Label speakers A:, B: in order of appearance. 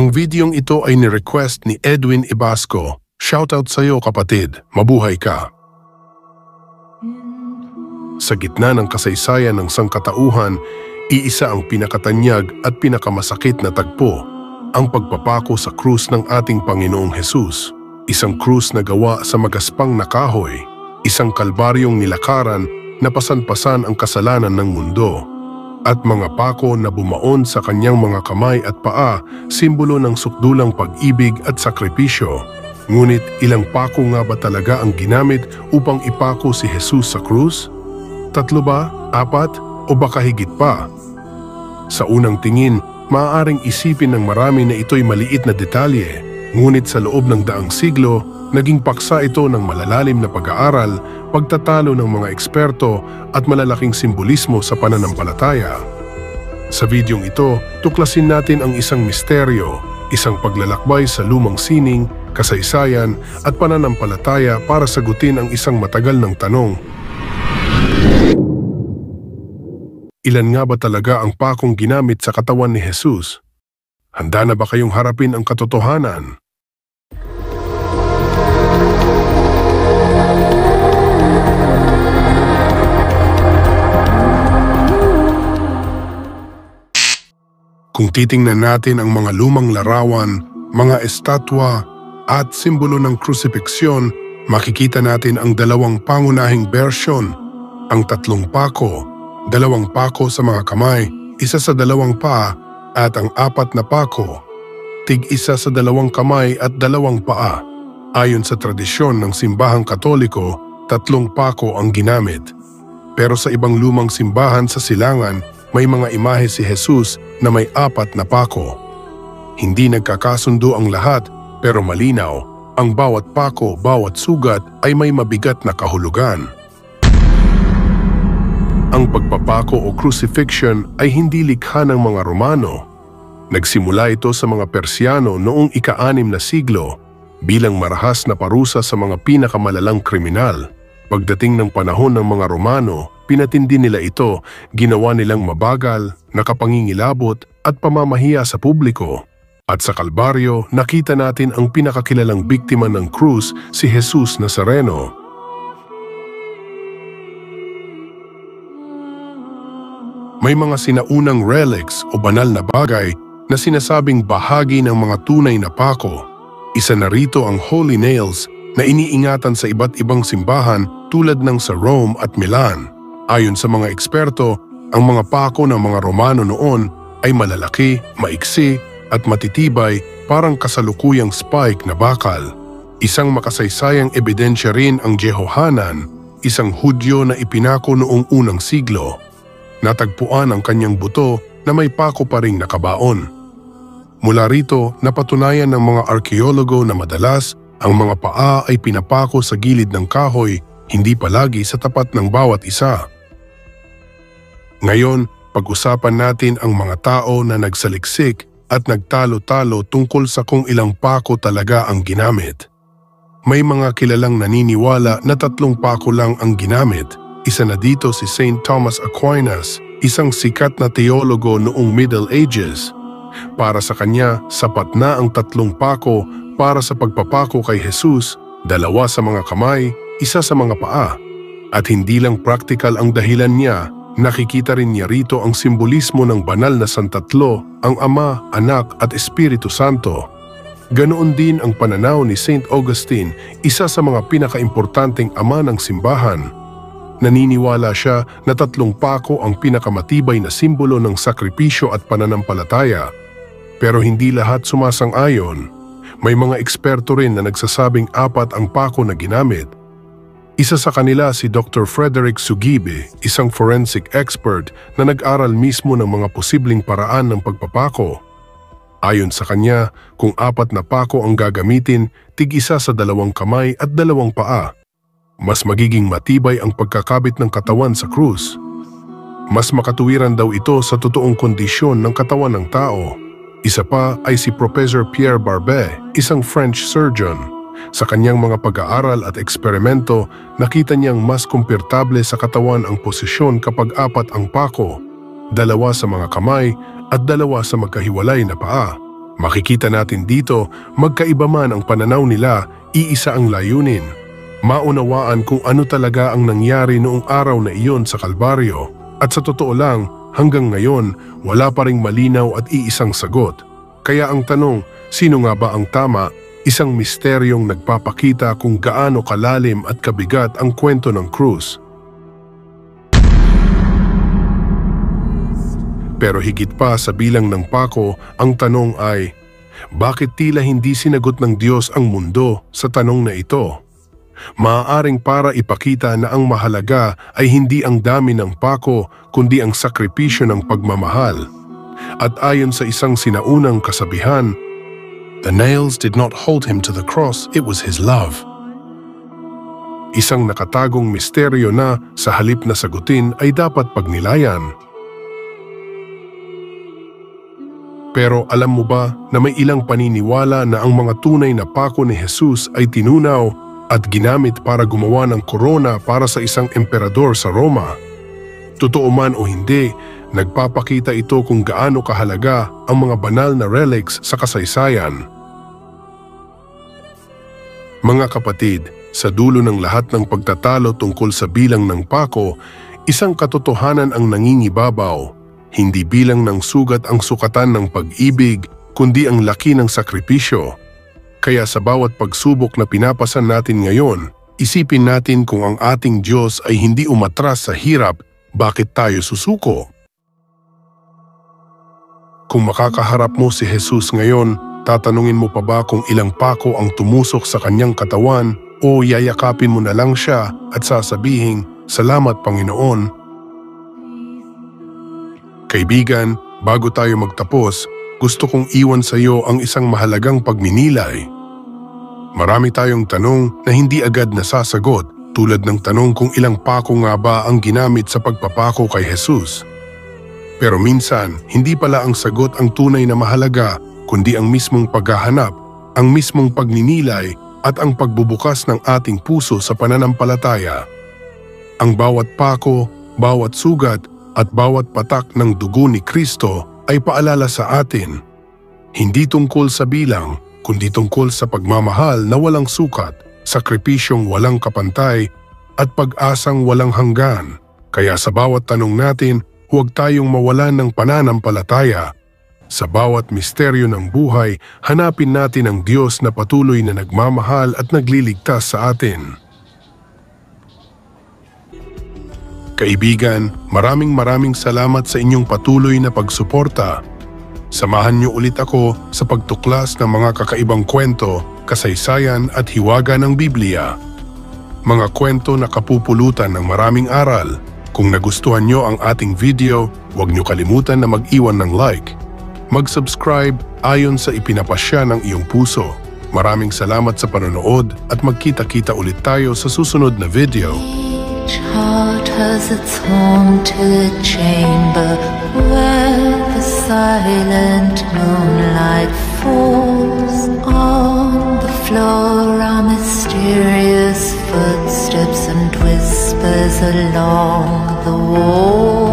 A: Ang videong ito ay ni-request ni Edwin Ibasco. Shoutout sa'yo kapatid, mabuhay ka. Sa gitna ng kasaysayan ng sangkatauhan, iisa ang pinakatanyag at pinakamasakit na tagpo, ang pagpapako sa krus ng ating Panginoong Hesus. Isang krus na gawa sa magaspang na kahoy, isang kalbaryong nilakaran na pasan-pasan ang kasalanan ng mundo, at mga pako na bumaon sa kanyang mga kamay at paa, simbolo ng sukdulang pag-ibig at sakripisyo. Ngunit ilang pako nga ba talaga ang ginamit upang ipako si Jesus sa krus? 3 ba? 4? O baka higit pa? Sa unang tingin, maaaring isipin ng marami na ito'y maliit na detalye, ngunit sa loob ng daang siglo, naging paksa ito ng malalalim na pag-aaral, pagtatalo ng mga eksperto at malalaking simbolismo sa pananampalataya. Sa videong ito, tuklasin natin ang isang misteryo, isang paglalakbay sa lumang sining, kasaysayan at pananampalataya para sagutin ang isang matagal ng tanong. Ilan nga ba talaga ang pakong ginamit sa katawan ni Jesus? Handa na ba kayong harapin ang katotohanan? Kung titingnan natin ang mga lumang larawan, mga estatwa at simbolo ng krusipiksyon, makikita natin ang dalawang pangunahing bersyon, ang 3 pako, 2 pako sa mga kamay, 1 sa 2 paa, at ang 4 na pako, tig-1 sa 2 kamay at 2 paa. Ayon sa tradisyon ng simbahang Katoliko, 3 pako ang ginamit. Pero sa ibang lumang simbahan sa silangan, may mga imahe si Jesus na may 4 na pako. Hindi nagkakasundo ang lahat, pero malinaw, ang bawat pako, bawat sugat ay may mabigat na kahulugan. Ang pagpapako o crucifixion ay hindi likha ng mga Romano. Nagsimula ito sa mga Persiyano noong ika-6 na siglo bilang marahas na parusa sa mga pinakamalalang kriminal. Pagdating ng panahon ng mga Romano, pinatindi nila ito, ginawa nilang mabagal, nakapangingilabot at pamamahiya sa publiko. At sa Kalbaryo, nakita natin ang pinakakilalang biktima ng krus, si Jesus Nazareno. May mga sinaunang relics o banal na bagay na sinasabing bahagi ng mga tunay na pako. Isa na rito ang Holy Nails na iniingatan sa iba't ibang simbahan tulad ng sa Rome at Milan. Ayon sa mga eksperto, ang mga pako ng mga Romano noon ay malalaki, maiksi at matitibay, parang kasalukuyang spike na bakal. Isang makasaysayang ebidensya rin ang Jehohanan, isang Hudyo na ipinako noong unang siglo. Natagpuan ang kanyang buto na may pako pa ring nakabaon. Mula rito, napatunayan ng mga arkeologo na madalas ang mga paa ay pinapako sa gilid ng kahoy, hindi palagi sa tapat ng bawat isa. Ngayon, pag-usapan natin ang mga tao na nagsaliksik at nagtalo-talo tungkol sa kung ilang pako talaga ang ginamit. May mga kilalang naniniwala na 3 pako lang ang ginamit. Isa na dito si St. Thomas Aquinas, isang sikat na teologo noong Middle Ages. Para sa kanya, sapat na ang 3 pako para sa pagpapako kay Jesus, 2 sa mga kamay, 1 sa mga paa. At hindi lang practical ang dahilan niya, nakikita rin niya rito ang simbolismo ng banal na santatlo, ang Ama, Anak at Espiritu Santo. Ganoon din ang pananaw ni St. Augustine, isa sa mga pinakaimportanteng ama ng simbahan. Naniniwala siya na 3 pako ang pinakamatibay na simbolo ng sakripisyo at pananampalataya. Pero hindi lahat sumasang-ayon. May mga eksperto rin na nagsasabing 4 ang pako na ginamit. Isa sa kanila si Dr. Frederick Sugibe, isang forensic expert na nag-aral mismo ng mga posibleng paraan ng pagpapako. Ayon sa kanya, kung 4 na pako ang gagamitin, tig-1 sa 2 kamay at 2 paa. Mas magiging matibay ang pagkakabit ng katawan sa krus. Mas makatuwiran daw ito sa totoong kondisyon ng katawan ng tao. Isa pa ay si Professor Pierre Barbet, isang French surgeon. Sa kanyang mga pag-aaral at eksperimento, nakita niyang mas komportable sa katawan ang posisyon kapag 4 ang pako, 2 sa mga kamay at 2 sa magkahiwalay na paa. Makikita natin dito, magkaiba man ang pananaw nila, iisa ang layunin. Maunawaan kung ano talaga ang nangyari noong araw na iyon sa Kalbaryo. At sa totoo lang, hanggang ngayon, wala pa ring malinaw at iisang sagot. Kaya ang tanong, sino nga ba ang tama? Isang misteryong nagpapakita kung gaano kalalim at kabigat ang kwento ng krus. Pero higit pa sa bilang ng pako, ang tanong ay, bakit tila hindi sinagot ng Diyos ang mundo sa tanong na ito? Maaaring para ipakita na ang mahalaga ay hindi ang dami ng pako, kundi ang sakripisyo ng pagmamahal. At ayon sa isang sinaunang kasabihan, "The nails did not hold him to the cross, it was his love." Isang nakatagong misteryo na sa halip na sagutin ay dapat pagnilayan. Pero alam mo ba na may ilang paniniwala na ang mga tunay na pako ni Jesus ay tinunaw at ginamit para gumawa ng korona para sa isang emperador sa Roma? Totoo man o hindi, nagpapakita ito kung gaano kahalaga ang mga banal na relics sa kasaysayan. Mga kapatid, sa dulo ng lahat ng pagtatalo tungkol sa bilang ng pako, isang katotohanan ang nangingibabaw. Hindi bilang ng sugat ang sukatan ng pag-ibig, kundi ang laki ng sakripisyo. Kaya sa bawat pagsubok na pinapasan natin ngayon, isipin natin kung ang ating Diyos ay hindi umatras sa hirap, bakit tayo susuko? Kung makakaharap mo si Jesus ngayon, tatanungin mo pa ba kung ilang pako ang tumusok sa kanyang katawan o yayakapin mo na lang siya at sasabihin, "Salamat Panginoon"? Kaibigan, bago tayo magtapos, gusto kong iwan sa iyo ang isang mahalagang pagninilay. Marami tayong tanong na hindi agad nasasagot, tulad ng tanong kung ilang pako nga ba ang ginamit sa pagpapako kay Jesus. Pero minsan, hindi pala ang sagot ang tunay na mahalaga, kundi ang mismong paghahanap, ang mismong pagninilay at ang pagbubukas ng ating puso sa pananampalataya. Ang bawat pako, bawat sugat, at bawat patak ng dugo ni Kristo ay paalala sa atin. Hindi tungkol sa bilang, kundi tungkol sa pagmamahal na walang sukat, sakripisyong walang kapantay, at pag-asang walang hanggan. Kaya sa bawat tanong natin, huwag tayong mawalan ng pananampalataya. Sa bawat misteryo ng buhay, hanapin natin ang Diyos na patuloy na nagmamahal at nagliligtas sa atin. Kaibigan, maraming salamat sa inyong patuloy na pagsuporta. Samahan niyo ulit ako sa pagtuklas ng mga kakaibang kwento, kasaysayan at hiwaga ng Biblia. Mga kwento na kapupulutan ng maraming aral. Kung nagustuhan niyo ang ating video, huwag niyo kalimutan na mag-iwan ng like. Mag-subscribe ayon sa ipinapasya ng iyong puso. Maraming salamat sa panonood at magkita-kita ulit tayo sa susunod na video.
B: Each heart has its haunted chamber where the silent moonlight falls. On the floor are mysterious footsteps and whispers along the wall.